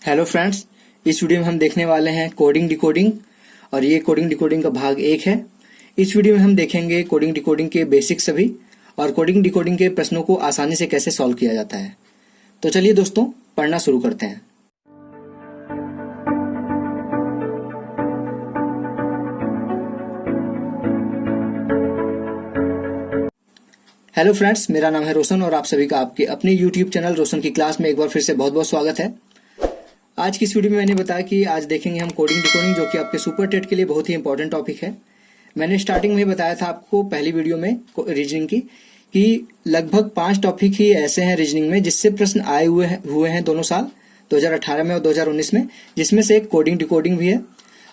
Hello friends, इस video में हम देखने वाले हैं कोडिंग डिकोडिंग और ये कोडिंग डिकोडिंग का भाग 1 है। इस वीडियो में हम देखेंगे कोडिंग डिकोडिंग के बेसिक सभी और कोडिंग डिकोडिंग के प्रश्नों को आसानी से कैसे सॉल्व किया जाता है। तो चलिए दोस्तों, पढ़ना शुरू करते हैं। हेलो फ्रेंड्स, मेरा नाम है रोशन और आप सभी का आपके अपने यूट्यूब चैनल रोशन की क्लास में एक बार फिर से बहुत बहुत स्वागत है। आज की इस वीडियो में मैंने बताया कि आज देखेंगे हम कोडिंग डिकोडिंग, जो कि आपके सुपर टेट के लिए बहुत ही इंपॉर्टेंट टॉपिक है। मैंने स्टार्टिंग में बताया था आपको पहली वीडियो में रीजनिंग की कि लगभग 5 टॉपिक ही ऐसे हैं रीजनिंग में जिससे प्रश्न आए हुए हैं दोनों साल 2018 में और 2019 में, जिसमें से एक कोडिंग डिकोडिंग भी है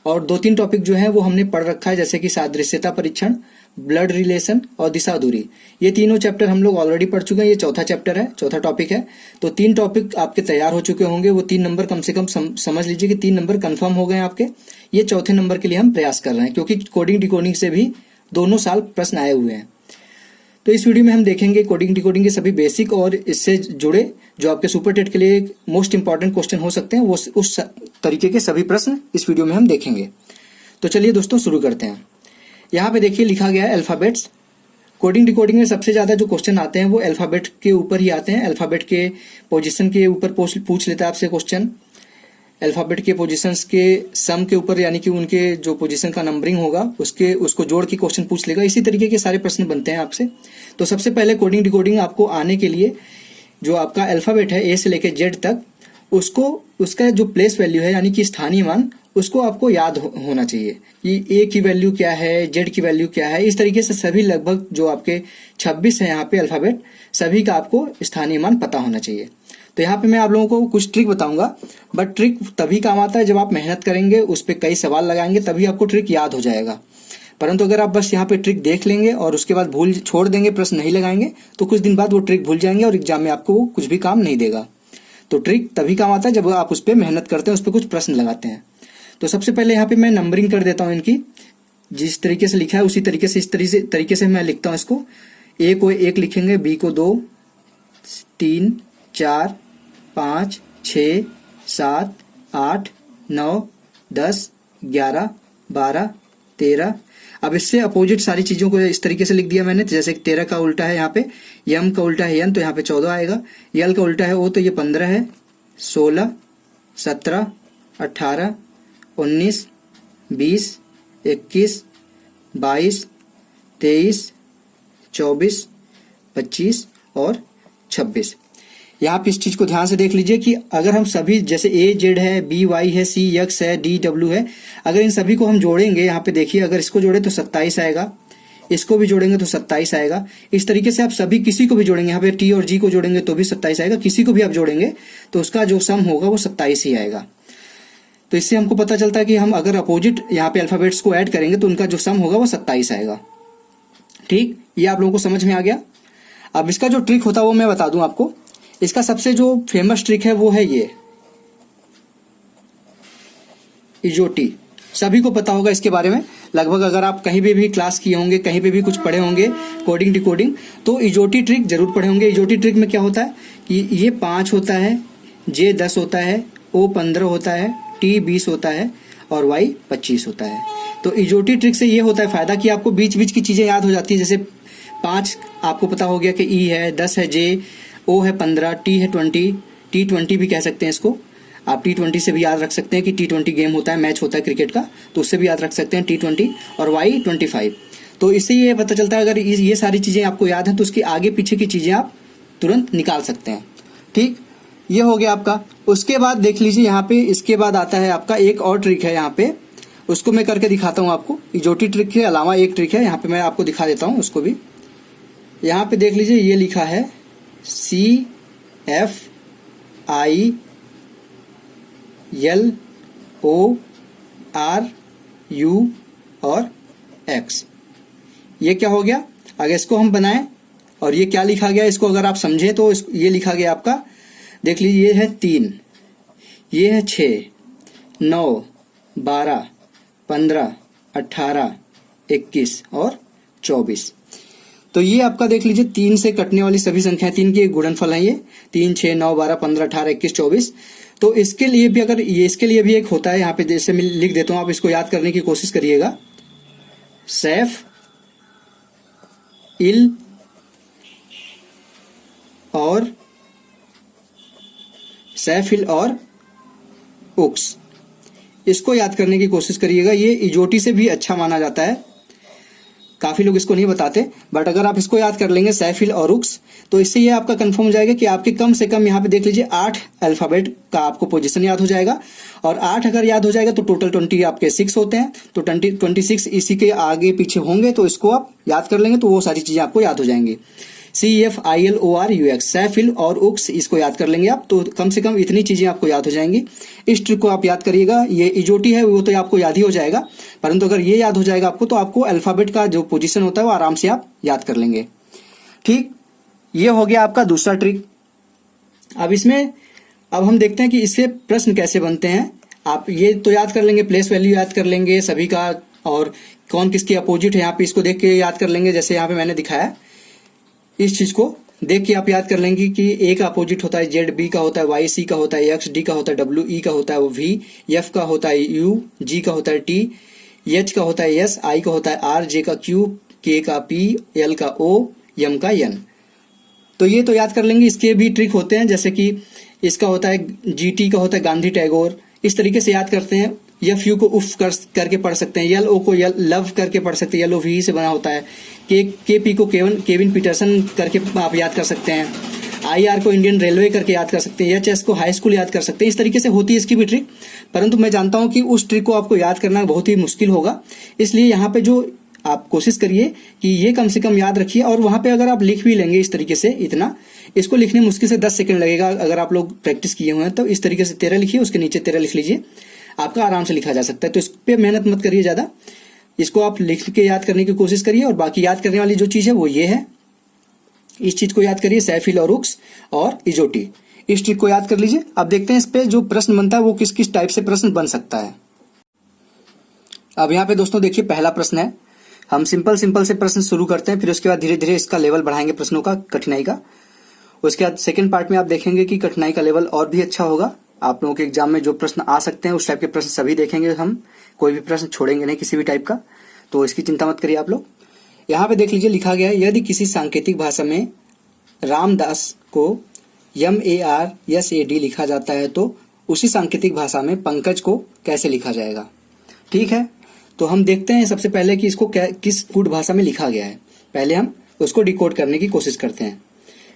और 2-3 टॉपिक जो है वो हमने पढ़ रखा है, जैसे कि सादृश्यता परीक्षण, ब्लड रिलेशन और दिशा दूरी। ये तीनों चैप्टर हम लोग ऑलरेडी पढ़ चुके हैं। ये चौथा चैप्टर है, चौथा टॉपिक है। तो 3 टॉपिक आपके तैयार हो चुके होंगे। वो 3 नंबर कम से कम समझ लीजिए कि 3 नंबर कंफर्म हो गए हैं आपके। ये चौथे नंबर के लिए हम प्रयास कर रहे हैं, क्योंकि कोडिंग डिकोडिंग से भी दोनों साल प्रश्न आए हुए हैं। तो इस वीडियो में हम देखेंगे कोडिंग डिकोडिंग के सभी बेसिक और इससे जुड़े जो आपके सुपर टेट के लिए मोस्ट इंपॉर्टेंट क्वेश्चन हो सकते हैं, वो उस तरीके के सभी प्रश्न इस वीडियो में हम देखेंगे। तो चलिए दोस्तों, शुरू करते हैं। यहाँ पे देखिए लिखा गया है अल्फाबेट्स। कोडिंग डिकोडिंग में सबसे ज्यादा जो क्वेश्चन आते हैं वो अल्फाबेट के ऊपर ही आते हैं। अल्फाबेट के पोजीशन के ऊपर पूछ लेता है आपसे क्वेश्चन। अल्फाबेट के पोजीशंस के सम के ऊपर, यानी कि उनके जो पोजीशन का नंबरिंग होगा उसको जोड़ के क्वेश्चन पूछ लेगा। इसी तरीके के सारे प्रश्न बनते हैं आपसे। तो सबसे पहले कोडिंग डिकोडिंग आपको आने के लिए जो आपका अल्फाबेट है ए से लेकर जेड तक, उसका जो प्लेस वैल्यू है यानी कि स्थानीय मान, उसको आपको याद होना चाहिए कि ए की वैल्यू क्या है, जेड की वैल्यू क्या है। इस तरीके से सभी लगभग जो आपके 26 है यहाँ पे अल्फाबेट, सभी का आपको स्थानीय मान पता होना चाहिए। तो यहाँ पे मैं आप लोगों को कुछ ट्रिक बताऊंगा, बट ट्रिक तभी काम आता है जब आप मेहनत करेंगे, उस पर कई सवाल लगाएंगे, तभी आपको ट्रिक याद हो जाएगा। परंतु अगर आप बस यहाँ पे ट्रिक देख लेंगे और उसके बाद भूल छोड़ देंगे, प्रश्न नहीं लगाएंगे, तो कुछ दिन बाद वो ट्रिक भूल जाएंगे और एग्जाम में आपको वो कुछ भी काम नहीं देगा। तो ट्रिक तभी काम आता है जब आप उस पर मेहनत करते हैं, उस पर कुछ प्रश्न लगाते हैं। तो सबसे पहले यहाँ पे मैं नंबरिंग कर देता हूँ इनकी। जिस तरीके से लिखा है उसी तरीके से, इस तरीके से मैं लिखता हूँ इसको। ए को 1 लिखेंगे, बी को 2, 3, 4, 5, 6, 7, 8, 9, 10, 11, 12, 13। अब इससे अपोजिट सारी चीजों को इस तरीके से लिख दिया मैंने। जैसे 13 का उल्टा है यहाँ पे यम, का उल्टा है यन, तो यहाँ पे 14 आएगा। यल का उल्टा है ओ, तो ये 15 है। 16, 17, 18, 19, 20, 21, 22, 23, 24, 25 और 26। यहाँ पे इस चीज को ध्यान से देख लीजिए कि अगर हम सभी, जैसे ए जेड है, बी वाई है, सी एक्स है, डी डब्ल्यू है, अगर इन सभी को हम जोड़ेंगे, यहाँ पे देखिए, अगर इसको जोड़े तो 27 आएगा, इसको भी जोड़ेंगे तो 27 आएगा। इस तरीके से आप सभी किसी को भी जोड़ेंगे, यहाँ पे टी और जी को जोड़ेंगे तो भी 27 आएगा। किसी को भी आप जोड़ेंगे तो उसका जो सम होगा वो 27 ही आएगा। तो इससे हमको पता चलता है कि हम अगर अपोजिट यहाँ पे अल्फाबेट्स को ऐड करेंगे तो उनका जो सम होगा वो 27 आएगा। ठीक, ये आप लोगों को समझ में आ गया। अब इसका जो ट्रिक होता है वो मैं बता दूं आपको। इसका सबसे जो फेमस ट्रिक है वो है ये इजोटी। सभी को पता होगा इसके बारे में। लगभग अगर आप कहीं पे भी क्लास किए होंगे, कहीं पे भी कुछ पढ़े होंगे कोडिंग डिकोडिंग, तो इजोटी ट्रिक जरूर पढ़े होंगे। इजोटी ट्रिक में क्या होता है कि ये 5 होता है, जे 10 होता है, ओ 15 होता है, टी 20 होता है और वाई 25 होता है। तो इजोटी ट्रिक से ये होता है फायदा कि आपको बीच बीच की चीजें याद हो जाती है। जैसे 5 आपको पता हो गया कि ई है, 10 है जे, ओ है 15, टी है 20, T20 भी कह सकते हैं इसको। आप T20 से भी याद रख सकते हैं कि T20 गेम होता है, मैच होता है क्रिकेट का, तो उससे भी याद रख सकते हैं T20 और वाई 25। तो इससे ये पता चलता है अगर ये सारी चीजें आपको याद हैं तो उसके आगे पीछे की चीजें आप तुरंत निकाल सकते हैं। ठीक, ये हो गया आपका। उसके बाद देख लीजिए यहाँ पे, इसके बाद आता है आपका एक और ट्रिक है यहाँ पे, उसको मैं करके दिखाता हूँ आपको। इजोटी ट्रिक के अलावा एक ट्रिक है यहाँ पे, मैं आपको दिखा देता हूँ उसको भी। यहाँ पे देख लीजिए, ये लिखा है CFIL ORU और X। ये क्या हो गया? अगर इसको हम बनाएं और ये क्या लिखा गया, इसको अगर आप समझें तो ये लिखा गया आपका, देख लीजिए, ये है 3, ये है 6, 9, 12, 15, 18, 21 और 24। तो ये आपका देख लीजिए 3 से कटने वाली सभी संख्याएं, 3 के गुणनफल है ये। 3, 6, 9, 12, 15, 18, 21, 24। तो इसके लिए भी अगर ये इसके लिए भी एक होता है, यहाँ पे जैसे मैं लिख देता हूँ, आप इसको याद करने की कोशिश करिएगा। सैफ, इल और सैफिल और उक्स, इसको याद करने की कोशिश करिएगा। ये इजोटी से भी अच्छा माना जाता है, काफी लोग इसको नहीं बताते, बट अगर आप इसको याद कर लेंगे सैफिल और उक्स, तो इससे ये आपका कंफर्म हो जाएगा कि आपके कम से कम यहाँ पे देख लीजिए 8 अल्फाबेट का आपको पोजीशन याद हो जाएगा। और 8 अगर याद हो जाएगा तो टोटल 20 आपके 6 होते हैं, तो 26 इसी के आगे पीछे होंगे, तो इसको आप याद कर लेंगे तो वो सारी चीजें आपको याद हो जाएंगी। CFILORUX, सैफिल और उक्स, इसको याद कर लेंगे आप, तो कम से कम इतनी चीजें आपको याद हो जाएंगी। इस ट्रिक को आप याद करिएगा। ये इजोटी है वो तो आपको याद ही हो जाएगा, परंतु अगर ये याद हो जाएगा आपको तो आपको अल्फाबेट का जो पोजीशन होता है वो आराम से आप याद कर लेंगे। ठीक, ये हो गया आपका दूसरा ट्रिक। अब हम देखते हैं कि इससे प्रश्न कैसे बनते हैं। आप ये तो याद कर लेंगे, प्लेस वैल्यू याद कर लेंगे सभी का, और कौन किसके अपोजिट है यहाँ पे इसको देख के याद कर लेंगे। जैसे यहाँ पे मैंने दिखाया, इस चीज को देख के आप याद कर लेंगे कि ए का अपोजिट होता है जेड, बी का होता है वाई, सी का होता है एक्स, डी का होता है डब्ल्यू, ई का होता है वी, एफ का होता है यू, जी का होता है टी, एच का होता है एस, आई का होता है आर, जे का क्यू, के का पी, एल का ओ, एम का एन। तो ये तो याद कर लेंगे। इसके भी ट्रिक होते हैं, जैसे कि इसका होता है जीटी का होता है गांधी टैगोर, इस तरीके से याद करते हैं। एफ यू को उफ करके पढ़ सकते हैं, यल ओ को लव करके पढ़ सकते हैं, यल ओ वी से बना होता है। के पी को केविन पीटरसन करके आप याद कर सकते हैं। आई आर को इंडियन रेलवे करके याद कर सकते हैं। एच एस को हाई स्कूल याद कर सकते हैं। इस तरीके से होती है इसकी भी ट्रिक, परंतु मैं जानता हूं कि उस ट्रिक को आपको याद करना बहुत ही मुश्किल होगा, इसलिए यहाँ पे जो आप कोशिश करिए कि ये कम से कम याद रखिए। और वहां पे अगर आप लिख भी लेंगे इस तरीके से, इतना इसको लिखने मुश्किल से 10 सेकंड लगेगा। अगर आप लोग प्रैक्टिस किए हुए हैं तो इस तरीके से 13 लिखिए, उसके नीचे 13 लिख लीजिए, आपका आराम से लिखा जा सकता है। तो इस पे मेहनत मत करिए ज्यादा, इसको आप लिख के याद करने की कोशिश करिए। और बाकी याद करने वाली जो चीज है वो ये है, इस चीज को याद करिए, सैफिल और उक्स और इजोटी, इस ट्रिक को याद कर लीजिए। अब देखते हैं इस पे जो प्रश्न बनता है वो किस किस टाइप से प्रश्न बन सकता है। अब यहाँ पे दोस्तों देखिए, पहला प्रश्न है, हम सिंपल से प्रश्न शुरू करते हैं, फिर उसके बाद धीरे धीरे इसका लेवल बढ़ाएंगे प्रश्नों का, कठिनाई का। उसके बाद सेकंड पार्ट में आप देखेंगे कि कठिनाई का लेवल और भी अच्छा होगा। आप लोगों के एग्जाम में जो प्रश्न आ सकते हैं उस टाइप के प्रश्न सभी देखेंगे हम, कोई भी प्रश्न छोड़ेंगे नहीं किसी भी टाइप का, तो इसकी चिंता मत करिए आप लोग। यहाँ पे देख लीजिए, लिखा गया है, यदि किसी सांकेतिक भाषा में रामदास को MARSAD लिखा जाता है तो उसी सांकेतिक भाषा में पंकज को कैसे लिखा जाएगा। ठीक है, तो हम देखते हैं सबसे पहले कि इसको किस कूट भाषा में लिखा गया है। पहले हम उसको डिकोड करने की कोशिश करते हैं।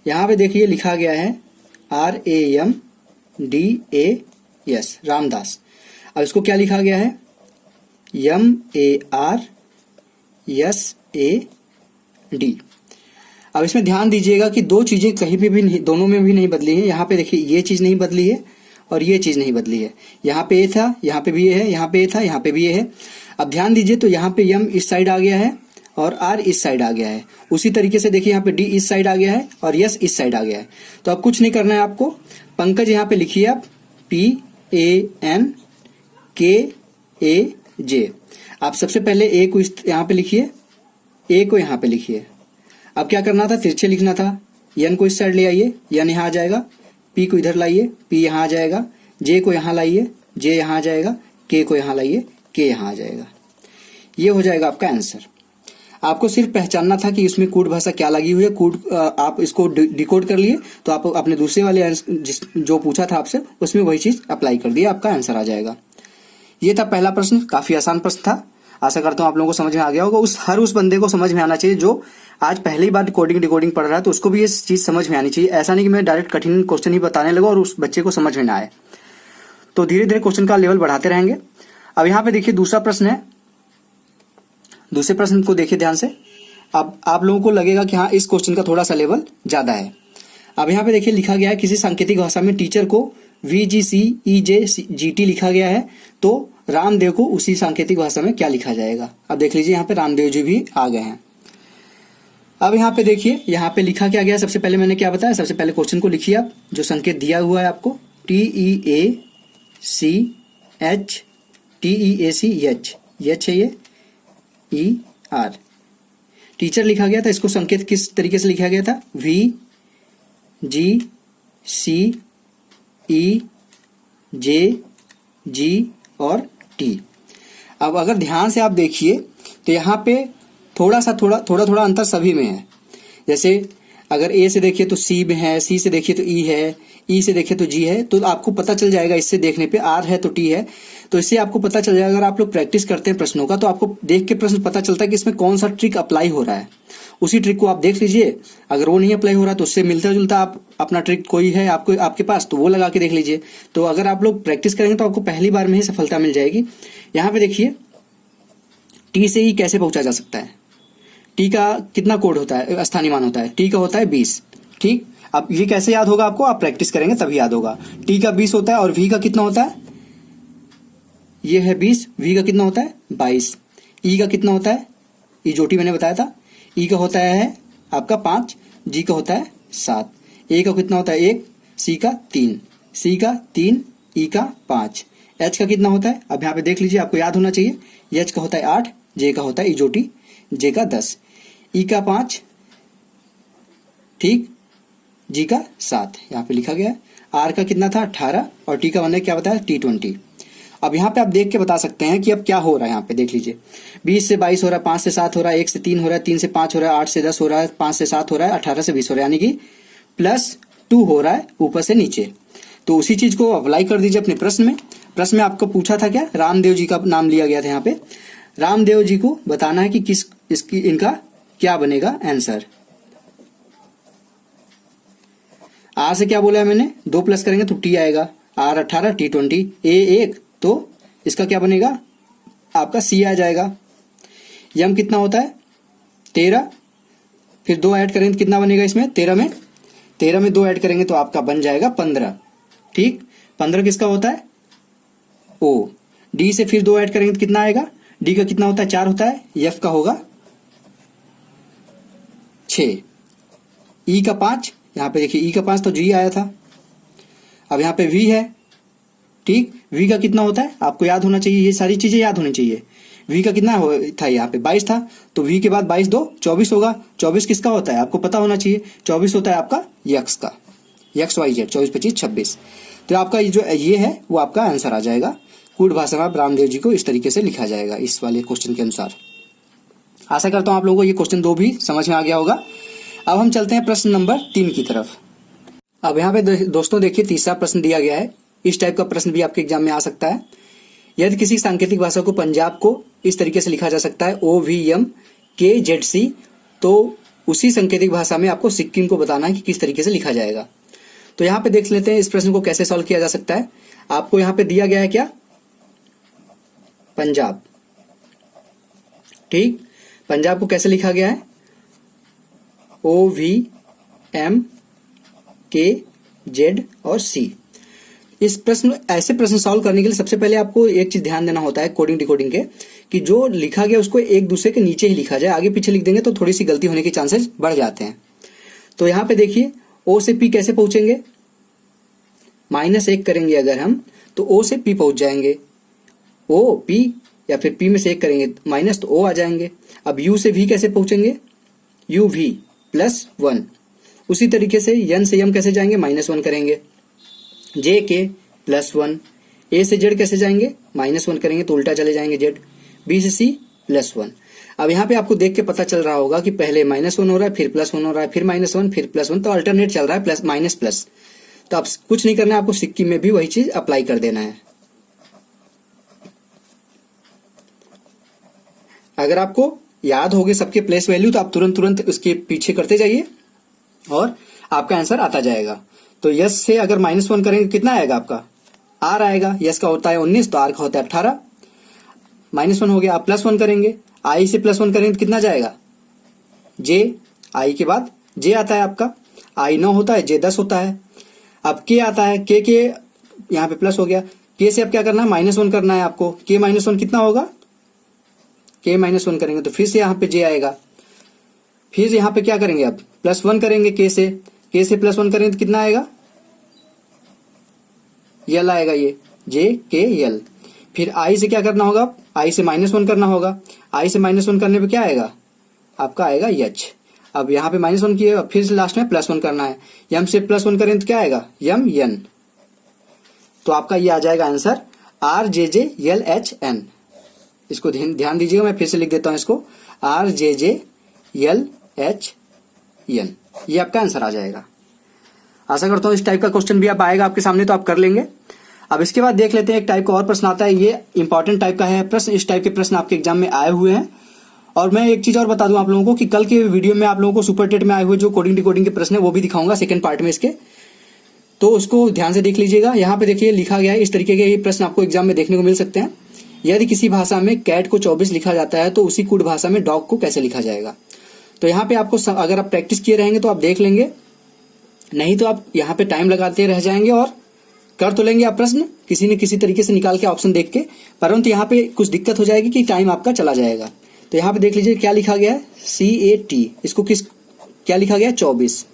यहाँ पे देखिए लिखा गया है RAMDAS, रामदास। अब इसको क्या लिखा गया है, MARSAD। अब इसमें ध्यान दीजिएगा कि दो चीजें कहीं पे भी नहीं, दोनों में भी नहीं बदली है। यहाँ पे देखिए ये चीज नहीं बदली है और ये चीज नहीं बदली है। यहाँ पे ए था, यहाँ पे भी ये है, यहाँ पे ए था, यहाँ पे भी ये है। अब ध्यान दीजिए, तो यहाँ पे यम इस साइड आ गया है और आर इस साइड आ गया है। उसी तरीके से देखिए यहाँ पे डी इस साइड आ गया है और यस इस साइड आ गया है। तो अब कुछ नहीं करना है आपको, पंकज यहाँ पे लिखिए आप PANKAJ। आप सबसे पहले ए को यहाँ पे लिखिए, ए को यहाँ पे लिखिए। अब क्या करना था, तिरछे लिखना था। एन को इस साइड ले आइए, एन यहाँ आ जाएगा। पी को इधर लाइए, पी यहाँ आ जाएगा। जे को यहाँ लाइए, जे यहाँ आ जाएगा। के को यहाँ लाइए, के यहाँ आ जाएगा। ये हो जाएगा आपका आंसर। आपको सिर्फ पहचानना था कि इसमें कूट भाषा क्या लगी हुई है। कूट आप इसको डिकोड कर लिए तो आप अपने दूसरे वाले जो पूछा था आपसे उसमें वही चीज अप्लाई कर दिए, आपका आंसर आ जाएगा। ये था पहला प्रश्न, काफी आसान प्रश्न था। आशा करता हूँ आप लोगों को समझ में आ गया होगा। उस बंदे को समझ में आना चाहिए जो आज पहली बार कोडिंग डिकोडिंग पढ़ रहा है, तो उसको भी ये चीज समझ में आनी चाहिए। ऐसा नहीं कि मैं डायरेक्ट कठिन क्वेश्चन ही बताने लगा और उस बच्चे को समझ में ना आए। तो धीरे धीरे क्वेश्चन का लेवल बढ़ाते रहेंगे। अब यहाँ पे देखिए दूसरा प्रश्न है। दूसरे प्रश्न को देखिए ध्यान से। अब आप लोगों को लगेगा कि हाँ, इस क्वेश्चन का थोड़ा सा लेवल ज्यादा है। अब यहाँ पे देखिए लिखा गया है, किसी सांकेतिक भाषा में टीचर को VGCEJGT लिखा गया है, तो रामदेव को उसी सांकेतिक भाषा में क्या लिखा जाएगा। अब देख लीजिए यहाँ पे रामदेव जी भी आ गए हैं। अब यहाँ पे देखिए, यहाँ पे लिखा क्या गया। सबसे पहले मैंने क्या बताया, सबसे पहले क्वेश्चन को लिखिए आप, जो संकेत दिया हुआ है आपको, TEACH है ये, ER। टीचर लिखा गया था, इसको संकेत किस तरीके से लिखा गया था, VGCEJ जे, जी और टी। अब अगर ध्यान से आप देखिए तो यहाँ पे थोड़ा थोड़ा अंतर सभी में है। जैसे अगर ए से देखिए तो सी में है, सी से देखिए तो ई है, ई से देखिए तो जी है। तो आपको पता चल जाएगा इससे देखने पे, आर है तो टी है, तो इससे आपको पता चल जाएगा। अगर आप लोग प्रैक्टिस करते हैं प्रश्नों का तो आपको देख के प्रश्न पता चलता है कि इसमें कौन सा ट्रिक अप्लाई हो रहा है। उसी ट्रिक को आप देख लीजिए। अगर वो नहीं अप्लाई हो रहा तो उससे मिलता जुलता आप अपना ट्रिक कोई है आपको आपके पास तो वो लगा के देख लीजिए। तो अगर आप लोग प्रैक्टिस करेंगे तो आपको पहली बार में ही सफलता मिल जाएगी। यहाँ पे देखिए टी से ई कैसे पहुंचा जा सकता है। टी का कितना कोड होता है, स्थानीय मान होता है, टी का होता है 20। ठीक, अब ये कैसे याद होगा आपको, आप प्रैक्टिस करेंगे तभी याद होगा। टी का 20 होता है और वी का कितना होता है, ये है 20, वी का कितना होता है 22। ई का कितना होता है, ई जो टी मैंने बताया था, ई का होता है आपका 5, जी का होता है 7, ए का कितना होता है 1, सी का 3, सी का 3, ई का 5, एच का कितना होता है, अब यहाँ पे देख लीजिए आपको याद होना चाहिए। एच का होता है 8, जे का होता है इजोटी, जे का 10, ई का 5, ठीक, जी का 7 यहाँ पे लिखा गया है। आर का कितना था 18 और टी का मैंने क्या बताया T20। अब यहाँ पे आप देख के बता सकते हैं कि अब क्या हो रहा है। यहाँ पे देख लीजिए 20 से 22 हो रहा है, 5 से 7 हो रहा है, 1 से 3 हो रहा है, 3 से 5 हो रहा है, 8 से 10 हो रहा है, 5 से 7 हो रहा है, 18 से 20 हो रहा है, यानी कि +2 हो रहा है ऊपर से नीचे। तो उसी चीज को अप्लाई कर दीजिए अपने प्रश्न में। प्रश्न में आपको पूछा था क्या, रामदेव जी का नाम लिया गया था। यहाँ पे रामदेव जी को बताना है कि किस इसकी इनका क्या बनेगा आंसर। आर से क्या बोला है मैंने, 2 प्लस करेंगे तो टी आएगा, आर 18, T20, ए 1 तो इसका क्या बनेगा आपका सी आ जाएगा। यम कितना होता है 13, फिर 2 ऐड करेंगे तो कितना बनेगा इसमें 13 में 2 ऐड करेंगे तो आपका बन जाएगा 15। ठीक, 15 किसका होता है ओ। डी से फिर 2 ऐड करेंगे तो कितना आएगा, डी का कितना होता है 4 होता है, एफ का होगा 6, ई का 5, यहाँ पे देखिए ई का 5 तो जी आया था। अब यहाँ पे वी है, ठीक, वी का कितना होता है आपको याद होना चाहिए, ये सारी चीजें याद होनी चाहिए। वी का कितना था यहाँ पे 22 था, तो वी के बाद 22 2 24 होगा। 24 किसका होता है आपको पता होना चाहिए, 24 होता है आपका यक्स का, एक्स वाई जेड, 24 25 26। तो आपका जो ये है वो आपका आंसर आ जाएगा। कूट भाषा में आप रामदेव जी को इस तरीके से लिखा जाएगा इस वाले क्वेश्चन के अनुसार। आशा करता हूं आप लोगों को ये क्वेश्चन 2 भी समझ में आ गया होगा। अब हम चलते हैं प्रश्न नंबर 3 की तरफ। अब यहाँ पे दोस्तों देखिए तीसरा प्रश्न दिया गया है। इस टाइप का प्रश्न भी आपके एग्जाम में आ सकता है। यदि किसी सांकेतिक भाषा को पंजाब को इस तरीके से लिखा जा सकता है OVMKZC, तो उसी सांकेतिक भाषा में आपको सिक्किम को बताना है कि किस तरीके से लिखा जाएगा। तो यहाँ पे देख लेते हैं इस प्रश्न को कैसे सॉल्व किया जा सकता है। आपको यहाँ पे दिया गया है क्या, पंजाब। ठीक, पंजाब को कैसे लिखा गया है OVMKZ और C। इस प्रश्न ऐसे प्रश्न सॉल्व करने के लिए सबसे पहले आपको एक चीज ध्यान देना होता है कोडिंग डिकोडिंग के, कि जो लिखा गया उसको एक दूसरे के नीचे ही लिखा जाए। आगे पीछे लिख देंगे तो थोड़ी सी गलती होने के चांसेस बढ़ जाते हैं। तो यहाँ पे देखिए O से P कैसे पहुंचेंगे, -1 करेंगे अगर हम तो O से P पहुंच जाएंगे, O P या फिर P में से 1 करेंगे माइनस तो O आ जाएंगे। अब U से V कैसे पहुंचेंगे, UV +1। उसी तरीके से N से M कैसे जाएंगे, -1 करेंगे, J के +1। A से Z कैसे जाएंगे, -1 करेंगे तो उल्टा चले जाएंगे Z। B से C +1। अब यहाँ पे आपको देख के पता चल रहा होगा कि पहले -1 हो रहा है, फिर +1 हो रहा है, फिर -1, फिर +1, तो अल्टरनेट चल रहा है प्लस माइनस प्लस। तो अब कुछ नहीं करना है आपको, सिक्किम में भी वही चीज अप्लाई कर देना है। अगर आपको याद होगे सबके प्लेस वैल्यू तो आप तुरंत उसके पीछे करते जाइए और आपका आंसर आता जाएगा। तो यस से अगर -1 करेंगे कितना आएगा आपका, आर आएगा। यस का होता है 19 तो आर का होता है 18, -1 हो गया। आप +1 करेंगे, आई से +1 करेंगे तो कितना जाएगा, जे, आई के बाद जे आता है आपका, आई 9 होता है, जे 10 होता है। अब के आता है, के यहाँ पे प्लस हो गया, के से अब क्या करना है, -1 करना है आपको। के -1 कितना होगा, के -1 करेंगे तो फिर से यहाँ पे जे आएगा। फिर यहाँ पे क्या करेंगे, अब +1 करेंगे के से +1 करेंगे तो कितना आएगा, यल आएगा, ये जे के यल। फिर आई से क्या करना होगा, आई से -1 करना होगा। आई से -1 करने पे क्या आएगा आपका, आएगा एच। अब यहाँ पे -1 किए, फिर से लास्ट में +1 करना है। यम से +1 करें तो क्या आएगा, यम एन। तो आपका ये आ जाएगा आंसर RJJLHN। इसको ध्यान दीजिएगा, मैं फिर से लिख देता हूं इसको, RJJLHN। ये आपका आंसर आ जाएगा। आशा करता हूं इस टाइप का क्वेश्चन भी आप आएगा आपके सामने तो आप कर लेंगे। अब इसके बाद देख लेते हैं एक टाइप का और प्रश्न आता है, ये इंपॉर्टेंट टाइप का है प्रश्न। इस टाइप के प्रश्न आपके एग्जाम में आए हुए हैं। और मैं एक चीज और बता दूं आप लोगों को कि कल के वीडियो में आप लोगों को सुपर टेट में आए हुए जो कोडिंग डिकोडिंग के प्रश्न है वो भी दिखाऊंगा सेकंड पार्ट में इसके, तो उसको ध्यान से देख लीजिएगा। यहाँ पे देखिए लिखा गया है, इस तरीके के ये प्रश्न आपको एग्जाम में देखने को मिल सकते हैं। यदि किसी भाषा में कैट को 24 लिखा जाता है तो उसी कुड भाषा में डॉग को कैसे लिखा जाएगा। तो यहाँ पे आपको अगर आप प्रैक्टिस किए रहेंगे तो आप देख लेंगे, नहीं तो आप यहाँ पे टाइम लगाते रह जाएंगे और कर तो लेंगे आप प्रश्न किसी न किसी तरीके से निकाल के ऑप्शन देख के, परंतु यहाँ पे कुछ दिक्कत हो जाएगी कि टाइम आपका चला जाएगा। तो यहाँ पे देख लीजिए क्या लिखा गया है, CAT, इसको क्या लिखा गया है 24।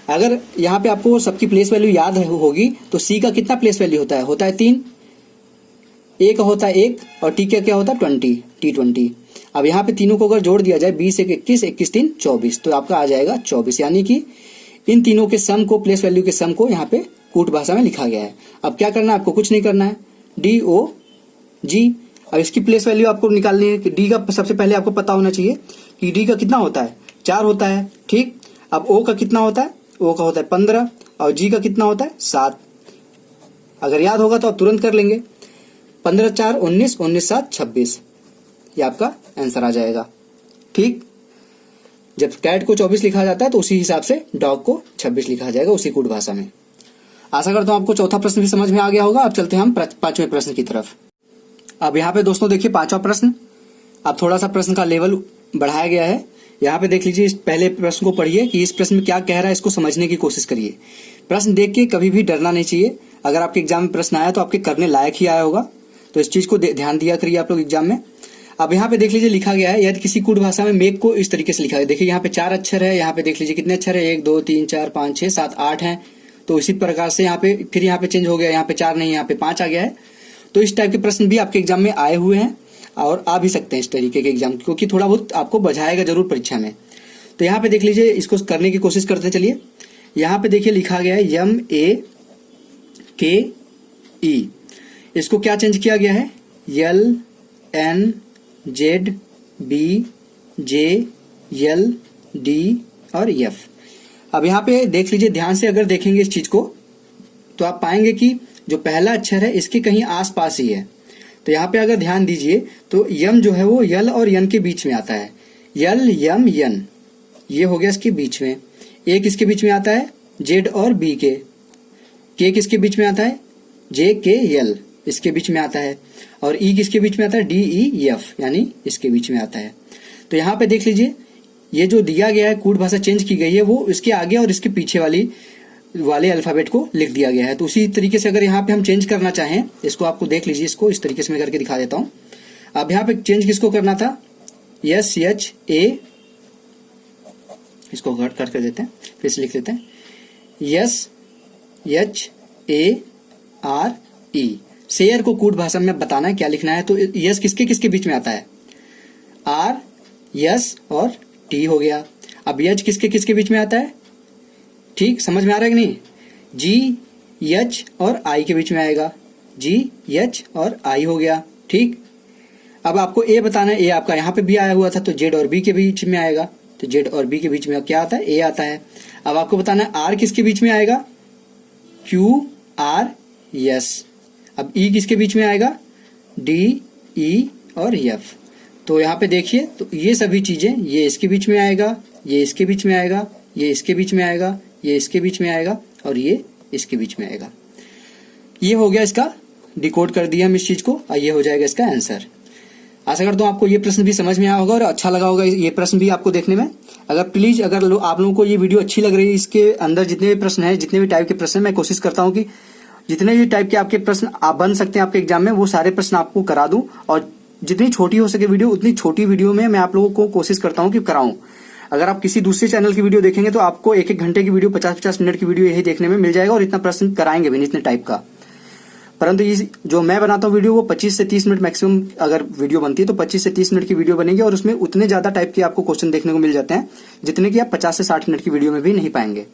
अगर यहाँ पे आपको सबकी प्लेस वैल्यू याद होगी तो C का कितना प्लेस वैल्यू होता है 3, A का होता है 1 और T का क्या होता है 20, T20। अब यहाँ पे तीनों को अगर जोड़ दिया जाए 20 1 21 21 3 24, तो आपका आ जाएगा 24। यानी कि इन तीनों के सम को, प्लेस वैल्यू के सम को यहाँ पे कूट भाषा में लिखा गया है। अब क्या करना है आपको, कुछ नहीं करना है, DOG। अब इसकी प्लेस वैल्यू आपको निकालनी है कि D का सबसे पहले आपको पता होना चाहिए कि D का कितना होता है 4 होता है, ठीक। अब O का कितना होता है, O का होता है 15 और G का कितना होता है 7। अगर याद होगा तो आप तुरंत कर लेंगे, 15 4 19 19 7 26, ये आपका आंसर आ जाएगा, ठीक। जब कैट को 24 लिखा जाता है तो उसी हिसाब से डॉग को 26 लिखा जाएगा उसी कूट भाषा में। आशा करता हूं आपको चौथा प्रश्न भी समझ में आ गया होगा। अब चलते हैं हम पांचवें प्रश्न की तरफ। अब यहाँ पे दोस्तों देखिए पांचवा प्रश्न, अब थोड़ा सा प्रश्न का लेवल बढ़ाया गया है। यहाँ पे देख लीजिए, इस पहले प्रश्न को पढ़िए कि इस प्रश्न में क्या कह रहा है, इसको समझने की कोशिश करिए। प्रश्न देख के कभी भी डरना नहीं चाहिए। अगर आपके एग्जाम में प्रश्न आया तो आपके करने लायक ही आया होगा, तो इस चीज को ध्यान दिया करिए आप लोग एग्जाम में। अब यहाँ पे देख लीजिए लिखा गया है, यदि किसी कूट भाषा में मेक को इस तरीके से लिखा है, देखिए यहाँ पे 4 अक्षर है, यहाँ पे देख लीजिए कितने अक्षर है, 1 2 3 4 5 6 7 8 हैं। तो इसी प्रकार से यहाँ पे फिर यहाँ पे चेंज हो गया, यहाँ पे 4 नहीं यहाँ पे 5 आ गया है। तो इस टाइप के प्रश्न भी आपके एग्जाम में आए हुए हैं और आ भी सकते हैं इस तरीके के एग्जाम, क्योंकि थोड़ा बहुत आपको बझाएगा जरूर परीक्षा में। तो यहाँ पे देख लीजिए, इसको करने की कोशिश करते हैं। चलिए यहाँ पे देखिए लिखा गया है MAKE, इसको क्या चेंज किया गया है, LNZBJLD और F। अब यहाँ पे देख लीजिए ध्यान से, अगर देखेंगे इस चीज को तो आप पाएंगे कि जो पहला अक्षर है इसके कहीं आसपास ही है। तो यहाँ पे अगर ध्यान दीजिए तो यम जो है वो यल और यन के बीच में आता है, यल यम यन, ये हो गया इसके बीच में। एक इसके बीच में आता है जेड और बी के किसके बीच में आता है, जे के यल इसके बीच में आता है, और ई किसके बीच में आता है, डी ई एफ, यानी इसके बीच में आता है। तो यहाँ पे देख लीजिए, ये जो दिया गया है कूट भाषा चेंज की गई है वो इसके आगे और इसके पीछे वाले अल्फाबेट को लिख दिया गया है। तो उसी तरीके से अगर यहाँ पे हम चेंज करना चाहें, इसको आपको देख लीजिए, इसको इस तरीके से मैं करके दिखा देता हूं। अब यहाँ पे चेंज किसको करना था, SHA, इसको कट कर देते हैं, फिर से लिख लेते हैं, SHARE, शेयर को कूट भाषा में बताना है क्या लिखना है। तो यस किसके किसके बीच में आता है, R, यस और T हो गया। अब यच किसके किसके बीच में आता है, ठीक, समझ में आ रहा है कि नहीं, G, H और I के बीच में आएगा, G, H और I हो गया, ठीक। अब आपको A बताना है, A आपका यहाँ पे भी आया हुआ था, तो Z और B के बीच में आएगा, तो Z और B के बीच में क्या आता है, A आता है। अब आपको बताना है R किसके बीच में आएगा, Q, R, S। अब E किसके बीच में आएगा, D, E और F। तो यहाँ पे देखिए, तो ये सभी चीजें, ये इसके बीच में आएगा, ये इसके बीच में आएगा, ये इसके बीच में आएगा, ये इसके बीच में आएगा और ये इसके बीच में आएगा। ये हो गया, इसका डिकोड कर दिया हम इस चीज को, और ये हो जाएगा इसका आंसर। आशा करता हूँ आपको ये प्रश्न भी समझ में आया होगा और अच्छा लगा होगा ये प्रश्न भी आपको देखने में। अगर प्लीज आप लोगों को ये वीडियो अच्छी लग रही है, इसके अंदर जितने भी प्रश्न है, जितने भी टाइप के प्रश्न, मैं कोशिश करता हूँ कि जितने भी टाइप के आपके प्रश्न आप बन सकते हैं आपके एग्जाम में, वो सारे प्रश्न आपको करा दूं, और जितनी छोटी हो सके वीडियो, उतनी छोटी वीडियो में मैं आप लोगों को कोशिश करता हूं कि कराऊं। अगर आप किसी दूसरे चैनल की वीडियो देखेंगे तो आपको 1-1 घंटे की वीडियो, 50-50 मिनट की वीडियो यही देखने में मिल जाएगा, और इतना प्रश्न कराएंगे भी नहीं इतने टाइप का। परंतु ये जो मैं बनाता हूँ वीडियो, वो 25 से 30 मिनट मैक्सिमम अगर वीडियो बनती है तो 25 से 30 मिनट की वीडियो बनेगी, और उसमें उतने ज्यादा टाइप के आपको क्वेश्चन देखने को मिल जाते हैं जितने कि आप 50 से 60 मिनट की वीडियो में भी नहीं पाएंगे।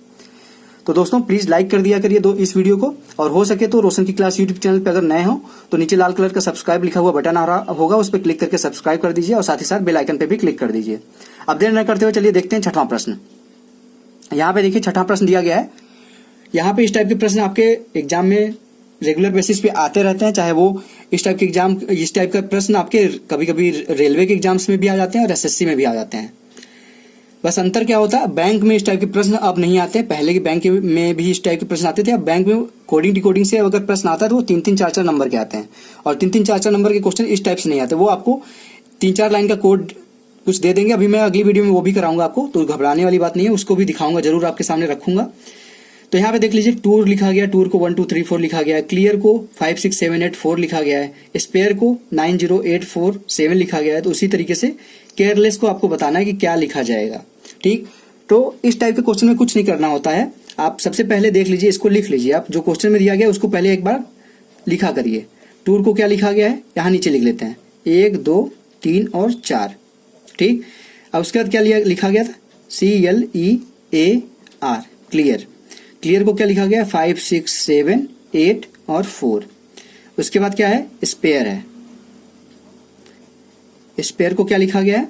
तो दोस्तों प्लीज लाइक कर दिया करिए इस वीडियो को, और हो सके तो रोशन की क्लास यूट्यूब चैनल पे अगर नए हो तो नीचे लाल कलर का सब्सक्राइब लिखा हुआ बटन आ रहा होगा, उस पर क्लिक करके सब्सक्राइब कर दीजिए और साथ ही साथ बेल आइकन पे भी क्लिक कर दीजिए। अब देर न करते हुए चलिए देखते हैं छठवां प्रश्न। यहाँ पे देखिए छठवां प्रश्न दिया गया है। यहाँ पे इस टाइप के प्रश्न आपके एग्जाम में रेगुलर बेसिस पे आते रहते हैं, चाहे वो इस टाइप का प्रश्न आपके कभी कभी रेलवे के एग्जाम्स में भी आ जाते हैं और एसएससी में भी आ जाते हैं। बस अंतर क्या होता है, बैंक में इस टाइप के प्रश्न अब नहीं आते। पहले के बैंक में भी इस टाइप के प्रश्न आते थे। अब बैंक में कोडिंग डिकोडिंग से अगर प्रश्न आता है तो वो 3-3, 4-4 नंबर के आते हैं, और 3-3, 4-4 नंबर के क्वेश्चन इस टाइप से नहीं आते। वो आपको 3-4 लाइन का कोड कुछ दे देंगे। अभी मैं अगली वीडियो में वो भी कराऊंगा आपको, तो घबराने वाली बात नहीं है, उसको भी दिखाऊंगा, जरूर आपके सामने रखूंगा। तो यहाँ पे देख लीजिए, टूर लिखा गया, टूर को 1 2 3 4 लिखा गया है, क्लियर को 5 6 7 8 4 लिखा गया है, स्पेयर को 9 0 8 4 7 लिखा गया है। तो उसी तरीके से केयरलेस को आपको बताना है कि क्या लिखा जाएगा। ठीक, तो इस टाइप के क्वेश्चन में कुछ नहीं करना होता है। आप सबसे पहले देख लीजिए, इसको लिख लीजिए। आप जो क्वेश्चन में दिया गया है उसको पहले एक बार लिखा करिए। टूर को क्या लिखा गया है, यहाँ नीचे लिख लेते हैं, 1 2 3 और 4। ठीक, अब उसके बाद क्या लिखा गया था, CLEAR, क्लियर। क्लियर को क्या लिखा गया है, 5 6 7 8 और 4। उसके बाद क्या है, स्पेयर है। स्पेयर को क्या लिखा गया है,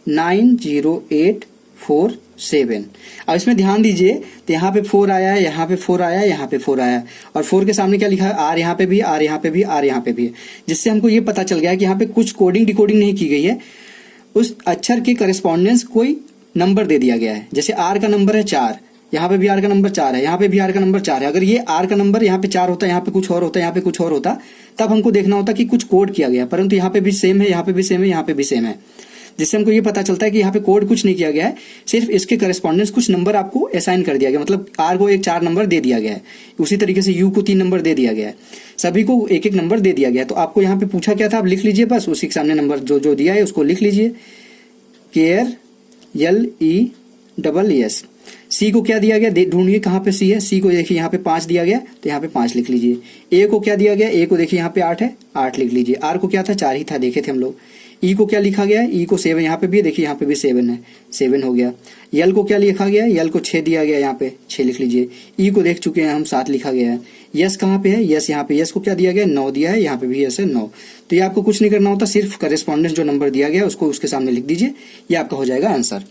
9 0 8 4 7। अब इसमें ध्यान दीजिए, तो यहाँ पे 4 आया है, यहाँ पे 4 आया है, यहाँ पे 4 आया है, और 4 के सामने क्या लिखा है, आर यहाँ पे भी, आर यहाँ पे भी, आर यहाँ पे भी है। जिससे हमको ये पता चल गया है कि यहाँ पे कुछ कोडिंग डिकोडिंग नहीं की गई है, उस अक्षर के करस्पॉन्डेंस कोई नंबर दे दिया गया है। जैसे आर का नंबर है 4, यहाँ पे भी आर का नंबर 4 है, यहाँ पे भी आर का नंबर 4 है। अगर ये आर का नंबर यहाँ पे 4 होता, यहाँ पे कुछ और होता, यहाँ पे कुछ और होता, तब हमको देखना होता कि कुछ कोड किया गया, परंतु यहाँ पे भी सेम है, यहाँ पे भी सेम है, यहाँ पे भी सेम है। जिससे हमको ये पता चलता है कि यहाँ पे कोड कुछ नहीं किया गया है, सिर्फ इसके करस्पॉन्डेंस कुछ नंबर आपको असाइन कर दिया गया। मतलब आर को 4 नंबर दे दिया गया है, उसी तरीके से यू को 3 नंबर दे दिया गया है, सभी को 1-1 नंबर दे दिया गया है। तो आपको यहाँ पे पूछा क्या था, आप लिख लीजिए, बस उसी के सामने नंबर जो दिया है उसको लिख लीजिए। Care, LESS। सी को क्या दिया गया, ढूंढिए कहाँ पे सी है। सी को देखिए यहाँ पे 5 दिया गया, तो यहाँ पे 5 लिख लीजिए। ए को क्या दिया गया, ए को देखिए यहाँ पे 8 है, 8 लिख लीजिए। आर को क्या था, 4 ही था, देखे थे हम लोग। ई को क्या लिखा गया है, ई को 7 यहाँ पे भी है, देखिए यहाँ पे भी 7 है, 7 हो गया। यल को क्या लिखा गया है, यल को 6 दिया गया, यहाँ पे 6 लिख लीजिए। ई को देख चुके हैं हम, 7 लिखा गया है। यस कहाँ पे है, यस यहाँ पे, यस को क्या दिया गया, 9 दिया है, यहाँ पे भी यस है, 9। तो ये आपको कुछ नहीं करना होता, सिर्फ करेस्पॉन्डेंस जो नंबर दिया गया उसको उसके सामने लिख दीजिए, ये आपका हो जाएगा आंसर।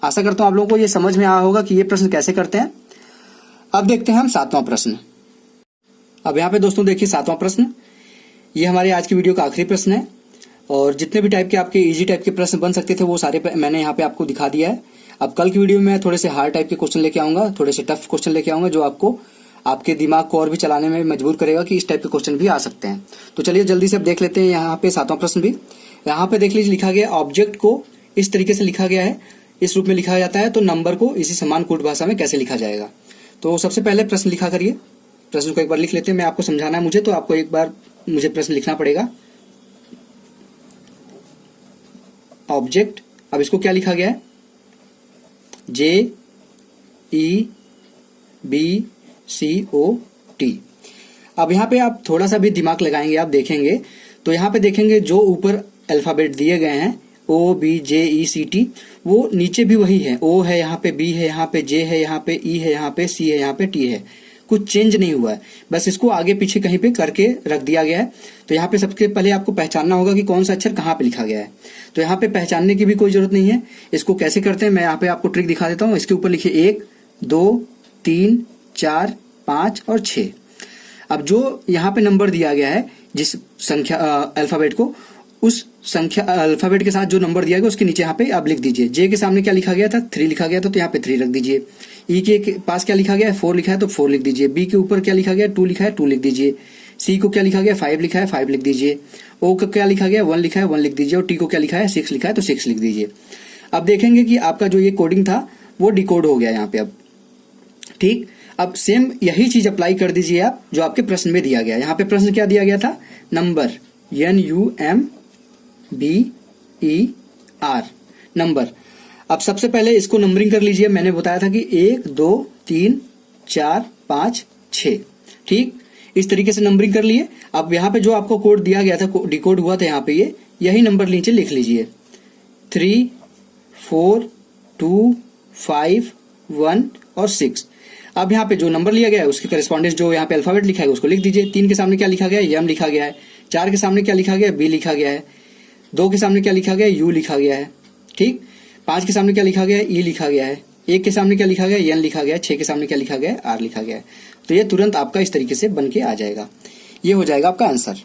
आशा करता हूं आप लोगों को ये समझ में आया होगा कि ये प्रश्न कैसे करते हैं। अब देखते हैं हम 7वां प्रश्न। अब यहाँ पे दोस्तों देखिए 7वां प्रश्न, ये हमारे आज की वीडियो का आखिरी प्रश्न है, और जितने भी टाइप के आपके इजी टाइप के प्रश्न बन सकते थे वो सारे मैंने यहाँ पे आपको दिखा दिया है। अब कल की वीडियो में मैं थोड़े से हार्ड टाइप के क्वेश्चन लेके आऊंगा, थोड़े से टफ क्वेश्चन लेके आऊंगा, जो आपको आपके दिमाग को और भी चलाने में मजबूर करेगा कि इस टाइप के क्वेश्चन भी आ सकते हैं। तो चलिए जल्दी से अब देख लेते हैं यहाँ पे 7वां प्रश्न भी। यहाँ पे देख लीजिए, लिखा गया ऑब्जेक्ट को इस तरीके से लिखा गया है, इस रूप में लिखा जाता है, तो नंबर को इसी समान कोड भाषा में कैसे लिखा जाएगा। तो सबसे पहले प्रश्न लिखा करिए। प्रश्न को एक बार लिख लेते हैं, मैं आपको समझाना है मुझे, तो आपको एक बार मुझे प्रश्न लिखना पड़ेगा। ऑब्जेक्ट, अब इसको क्या लिखा गया है, JEBCOT। अब यहाँ पे आप थोड़ा सा भी दिमाग लगाएंगे, आप देखेंगे तो यहाँ पे देखेंगे जो ऊपर अल्फाबेट दिए गए हैं OBJECT, वो नीचे भी वही है। O है यहाँ पे, B है यहाँ पे, J है यहाँ पे, E है यहाँ पे, C है यहाँ पे, T है, कुछ चेंज नहीं हुआ है, बस इसको आगे पीछे कहीं पे करके रख दिया गया है। तो यहाँ पे सबसे पहले आपको पहचानना होगा कि कौन सा अक्षर कहाँ पे लिखा गया है। तो यहाँ पे पहचानने की भी कोई जरूरत नहीं है। इसको कैसे करते हैं मैं यहाँ पे आपको ट्रिक दिखा देता हूँ। इसके ऊपर लिखिए 1 2 3 4 5 और 6। अब जो यहाँ पे नंबर दिया गया है, जिस संख्या अल्फाबेट को, उस संख्या अल्फाबेट के साथ जो नंबर दिया गया उसके नीचे यहाँ पे आप लिख दीजिए। जे के सामने क्या लिखा गया था, 3 लिखा गया था, तो यहाँ पे 3 रख दीजिए। ई के पास क्या लिखा गया है, 4 लिखा है, तो 4 लिख दीजिए। बी के ऊपर क्या लिखा गया, 2 लिखा है, 2 लिख दीजिए। सी को क्या लिखा गया, 5 लिखा है, 5 लिख दीजिए। ओ को क्या लिखा गया, 1 लिखा है, 1 लिख दीजिए। और टी को क्या लिखा है, 6 लिखा है, तो 6 लिख दीजिए। अब देखेंगे कि आपका जो ये कोडिंग था वो डिकोड हो गया यहाँ पे। अब ठीक, अब सेम यही चीज अप्लाई कर दीजिए आप जो आपके प्रश्न में दिया गया। यहाँ पे प्रश्न क्या दिया गया था, नंबर, NUMBER, नंबर। अब सबसे पहले इसको नंबरिंग कर लीजिए। मैंने बताया था कि 1 2 3 4 5 6, ठीक, इस तरीके से नंबरिंग कर लिए। अब यहाँ पे जो आपको कोड दिया गया था, डिकोड हुआ था यहाँ पे, ये यही नंबर नीचे लिख लीजिए, 3 4 2 5 1 और 6। अब यहाँ पे जो नंबर लिया गया है उसके करेस्पॉन्डेंस जो यहाँ पे अल्फाबेट लिखा है उसको लिख दीजिए। 3 के सामने क्या लिखा गया है, यम लिखा गया है। 4 के सामने क्या लिखा गया है, बी लिखा गया है। 2 के सामने क्या लिखा गया है, यू लिखा गया है। ठीक। 5 के सामने क्या लिखा गया है, ई लिखा गया है। 1 के सामने क्या लिखा गया है, एन लिखा गया है। 6 के सामने क्या लिखा गया है, आर लिखा गया है। तो ये तुरंत आपका इस तरीके से बन के आ जाएगा। ये हो जाएगा आपका आंसर।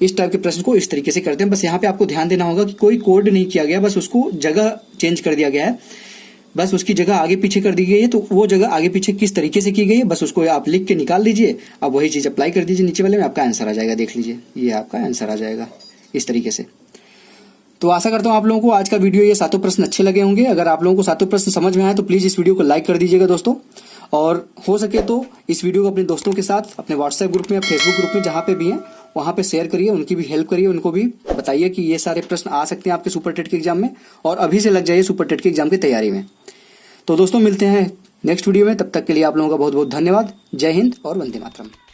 इस टाइप के प्रश्न को इस तरीके से करते हैं। बस यहाँ पे आपको ध्यान देना होगा कि कोई कोड नहीं किया गया, बस उसको जगह चेंज कर दिया गया है, बस उसकी जगह आगे पीछे कर दी गई है। तो वो जगह आगे पीछे किस तरीके से की गई है बस उसको आप लिख के निकाल दीजिए। अब वही चीज अप्लाई कर दीजिए नीचे वाले में, आपका आंसर आ जाएगा। देख लीजिए, ये आपका आंसर आ जाएगा इस तरीके से। तो आशा करता हूं आप लोगों को आज का वीडियो ये 7 प्रश्न अच्छे लगे होंगे। अगर आप लोगों को 7 प्रश्न समझ में आए तो प्लीज इस वीडियो को लाइक कर दीजिएगा दोस्तों, और हो सके तो इस वीडियो को अपने दोस्तों के साथ अपने व्हाट्सएप ग्रुप में या फेसबुक ग्रुप में जहां पे भी हैं वहां पे शेयर करिए, उनकी भी हेल्प करिए, उनको भी बताइए कि ये सारे प्रश्न आ सकते हैं आपके सुपर टेट के एग्जाम में, और अभी से लग जाइए सुपर टेट के एग्जाम की तैयारी में। तो दोस्तों मिलते हैं नेक्स्ट वीडियो में, तब तक के लिए आप लोगों का बहुत बहुत धन्यवाद। जय हिंद और वंदे मातरम।